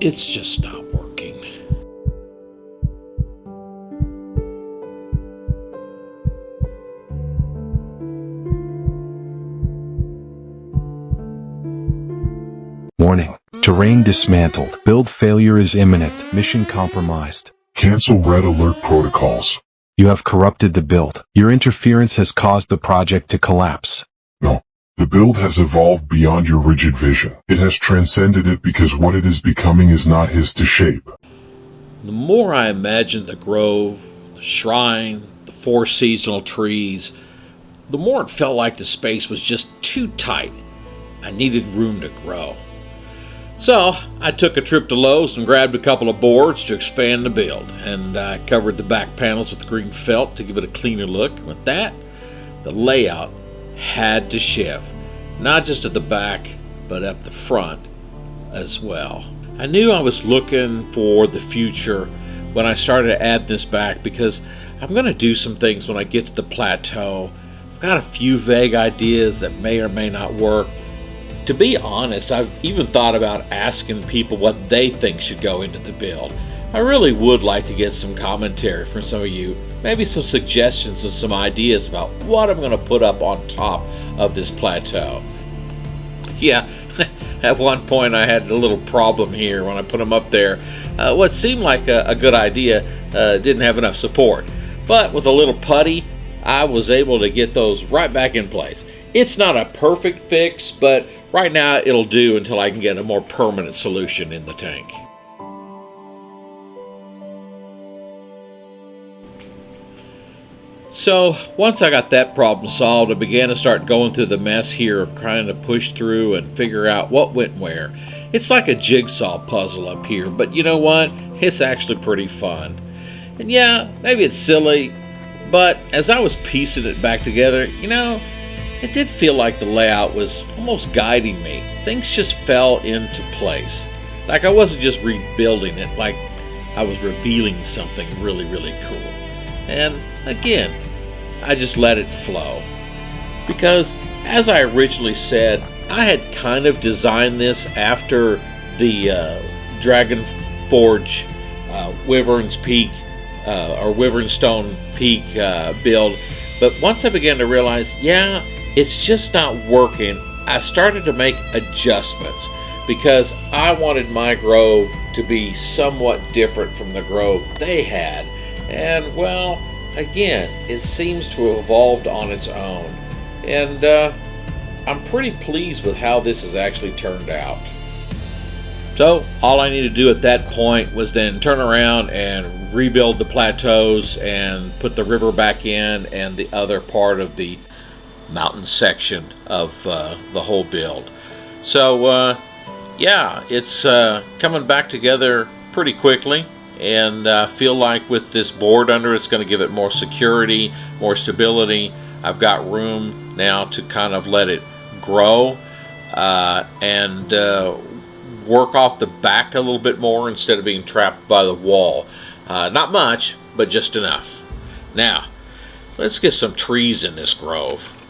it's just not working. Warning. Terrain dismantled. Build failure is imminent. Mission compromised. Cancel red alert protocols. You have corrupted the build. Your interference has caused the project to collapse. No. The build has evolved beyond your rigid vision. It has transcended it because what it is becoming is not his to shape. The more I imagined the grove, the shrine, the 4 seasonal trees, the more it felt like the space was just too tight. I needed room to grow. So I took a trip to Lowe's and grabbed a couple of boards to expand the build, and I covered the back panels with green felt to give it a cleaner look. And with that, the layout had to shift, not just at the back, but up the front as well. I knew I was looking for the future when I started to add this back, because I'm going to do some things when I get to the plateau. I've got a few vague ideas that may or may not work. To be honest, I've even thought about asking people what they think should go into the build. I really would like to get some commentary from some of you, maybe some suggestions and some ideas about what I'm going to put up on top of this plateau. Yeah, at one point I had a little problem here when I put them up there. What seemed like a good idea didn't have enough support, but with a little putty, I was able to get those right back in place. It's not a perfect fix, but right now it'll do until I can get a more permanent solution in the tank. So once I got that problem solved, I began to start going through the mess here of trying to push through and figure out what went where. It's like a jigsaw puzzle up here, but you know what? It's actually pretty fun. And yeah, maybe it's silly, but as I was piecing it back together, it did feel like the layout was almost guiding me. Things just fell into place. Like I wasn't just rebuilding it, like I was revealing something really, really cool. And again, I just let it flow. Because as I originally said, I had kind of designed this after the Dwarven Forge Wyvern's Peak or Wyvernstone Peak build. But once I began to realize, it's just not working, I started to make adjustments because I wanted my grove to be somewhat different from the grove they had. And well, again, it seems to have evolved on its own. And I'm pretty pleased with how this has actually turned out. So all I needed to do at that point was then turn around and rebuild the plateaus and put the river back in and the other part of the mountain section of the whole build. So it's coming back together pretty quickly, and I feel like with this board under, it's going to give it more security, more stability. I've got room now to kind of let it grow and work off the back a little bit more instead of being trapped by the wall. Not much, but just enough. Now, let's get some trees in this grove.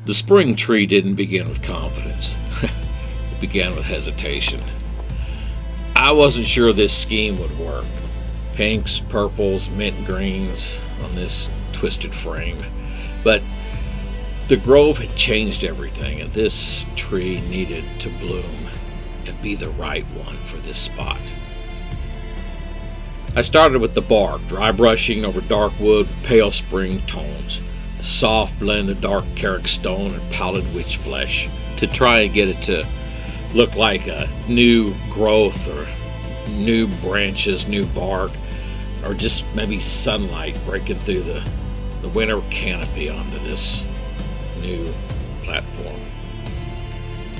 The spring tree didn't begin with confidence. It began with hesitation. I wasn't sure this scheme would work. Pinks, purples, mint greens on this twisted frame. But the grove had changed everything, and this tree needed to bloom and be the right one for this spot. I started with the bark, dry brushing over dark wood with pale spring tones, a soft blend of dark carrick stone and powdered witch flesh, to try and get it to look like a new growth or new branches, new bark, or just maybe sunlight breaking through the winter canopy onto this new platform.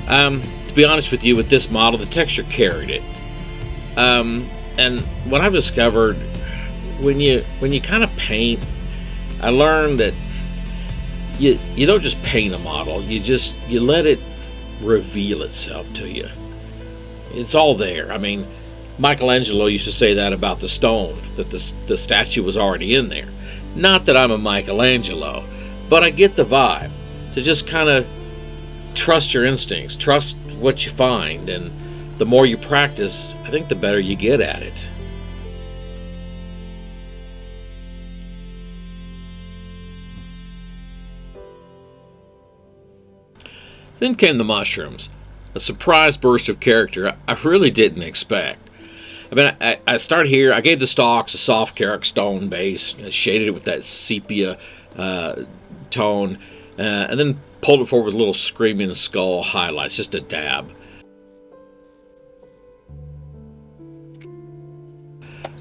To be honest with you, with this model, the texture carried it. And what I've discovered, when you kind of paint, I learned that you don't just paint a model, you let it reveal itself to you. It's all there. I mean, Michelangelo used to say that about the stone, that the statue was already in there. Not that I'm a Michelangelo, but I get the vibe to just kind of trust your instincts, trust what you find, and the more you practice, I think the better you get at it. Then came the mushrooms, a surprise burst of character I really didn't expect. I mean, I start here. I gave the stalks a soft Carrick stone base, shaded it with that sepia tone, and then pulled it forward with little screaming skull highlights, just a dab.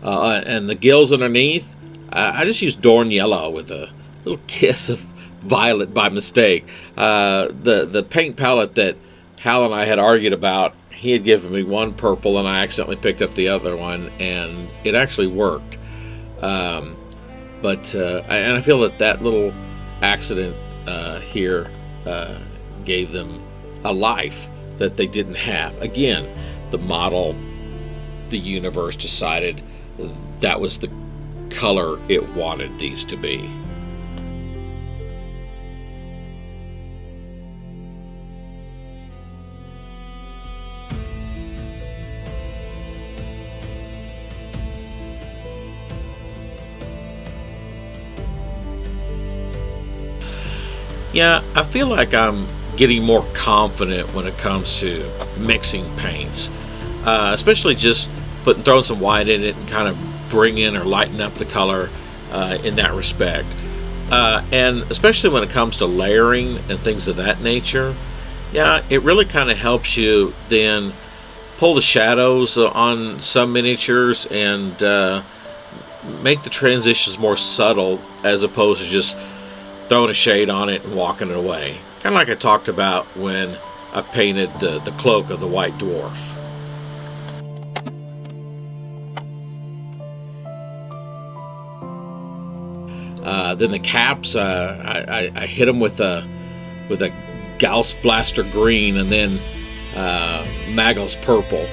And the gills underneath, I just used Dorn Yellow with a little kiss of violet by mistake. The paint palette that Hal and I had argued about, he had given me one purple and I accidentally picked up the other one, and it actually worked. And I feel that little accident here gave them a life that they didn't have. Again, the model, the universe decided that was the color it wanted these to be. Yeah, I feel like I'm getting more confident when it comes to mixing paints, especially just throwing some white in it and kind of bringing or lighten up the color in that respect. And especially when it comes to layering and things of that nature, yeah, it really kind of helps you then pull the shadows on some miniatures and make the transitions more subtle as opposed to just throwing a shade on it and walking it away. Kind of like I talked about when I painted the cloak of the White Dwarf. Then the caps, I hit them with a Gauss Blaster green and then Maggle's purple.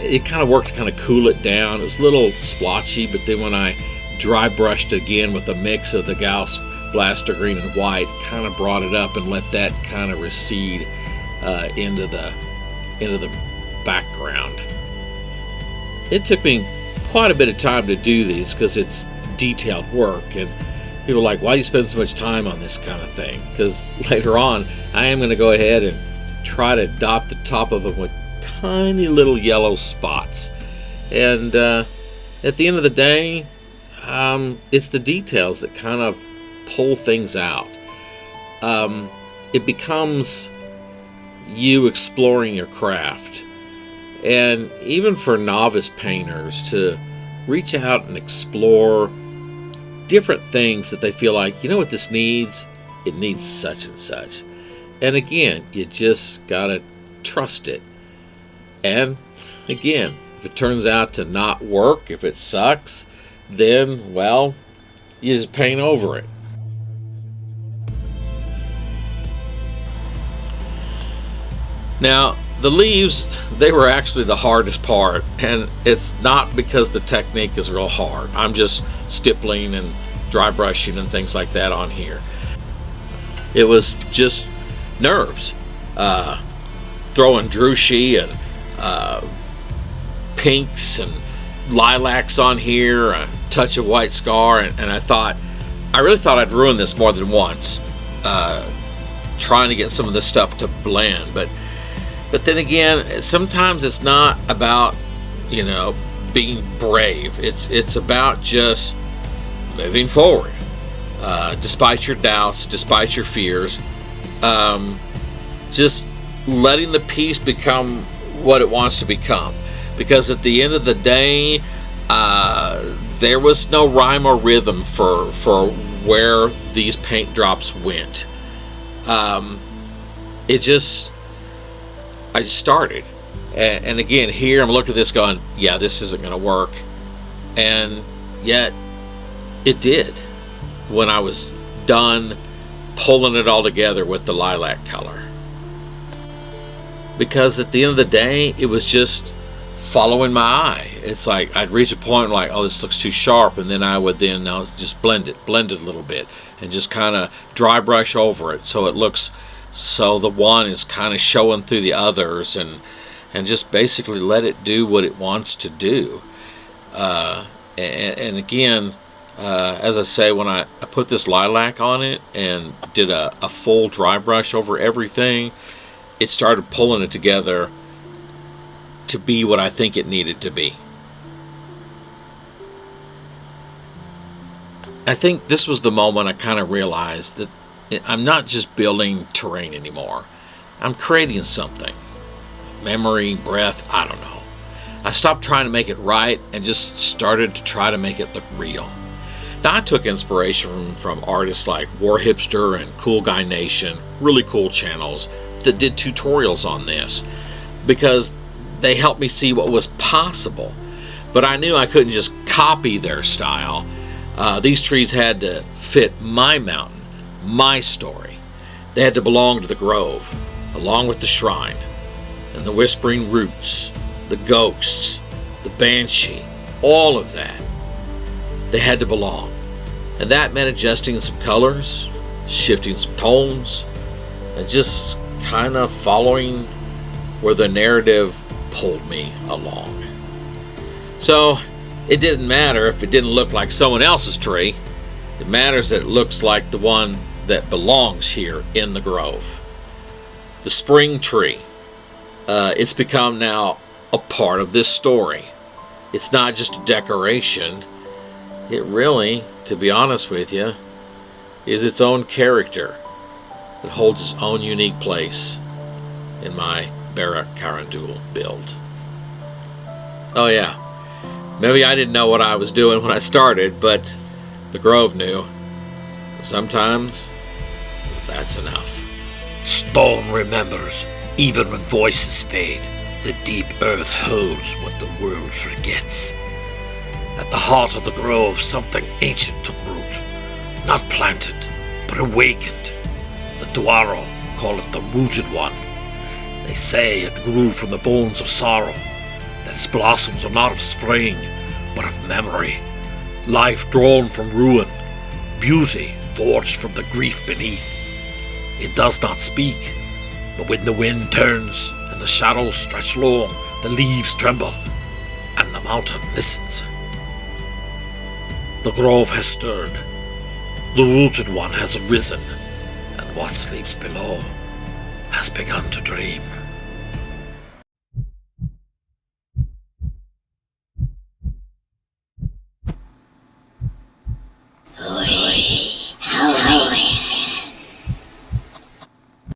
It kind of worked to kind of cool it down. It was a little splotchy, but then when I dry brushed again with a mix of the Gauss Blaster green and white, kind of brought it up and let that kind of recede into the background. It took me quite a bit of time to do these because it's detailed work, and people are like, why do you spend so much time on this kind of thing? Because later on I am going to go ahead and try to dot the top of them with tiny little yellow spots. And at the end of the day, it's the details that kind of pull things out. It becomes you exploring your craft. And even for novice painters to reach out and explore different things that they feel like, you know what this needs? It needs such and such. And again, you just gotta trust it. And again, if it turns out to not work, if it sucks, then, well, you just paint over it. Now, the leaves, they were actually the hardest part, and it's not because the technique is real hard. I'm just stippling and dry brushing and things like that on here. It was just nerves. Throwing Drushi and pinks and lilacs on here, a touch of white scar, and I really thought I'd ruin this more than once, trying to get some of this stuff to blend, but then again, sometimes it's not about, being brave. It's about just moving forward, despite your doubts, despite your fears, just letting the piece become what it wants to become. Because at the end of the day, there was no rhyme or rhythm for where these paint drops went. I just started, and again here I'm looking at this going, yeah, this isn't going to work, and yet it did. when I was done pulling it all together with the lilac color. Because at the end of the day, it was just following my eye. It's like I'd reach a point like, oh, this looks too sharp, and then I would then just blend it a little bit, and just kind of dry brush over it so it looks, so the one is kind of showing through the others, and just basically let it do what it wants to do. And again, as I say, when I put this lilac on it and did a full dry brush over everything, it started pulling it together to be what I think it needed to be. I think this was the moment I kind of realized that I'm not just building terrain anymore. I'm creating something. Memory, breath, I don't know. I stopped trying to make it right and just started to try to make it look real. Now, I took inspiration from artists like War Hipster and Cool Guy Nation, really cool channels that did tutorials on this, because they helped me see what was possible. But I knew I couldn't just copy their style. These trees had to fit my mountain, my story. They had to belong to the grove, along with the shrine, and the whispering roots, the ghosts, the banshee, all of that. They had to belong. And that meant adjusting some colors, shifting some tones, and just kind of following where the narrative pulled me along. So it didn't matter if it didn't look like someone else's tree. It matters that it looks like the one that belongs here in the grove. The spring tree. It's become now a part of this story. It's not just a decoration. It really, to be honest with you, is its own character that holds its own unique place in my Barak-Karandul build. Oh yeah, maybe I didn't know what I was doing when I started, but the grove knew. Sometimes that's enough. Stone remembers, even when voices fade. The deep earth holds what the world forgets. At the heart of the grove, something ancient took root. Not planted, but awakened. The Dwaro call it the rooted one. They say it grew from the bones of sorrow, that its blossoms are not of spring, but of memory. Life drawn from ruin, beauty forged from the grief beneath. It does not speak, but when the wind turns and the shadows stretch long, the leaves tremble, and the mountain listens. The grove has stirred, the rooted one has arisen, and what sleeps below has begun to dream.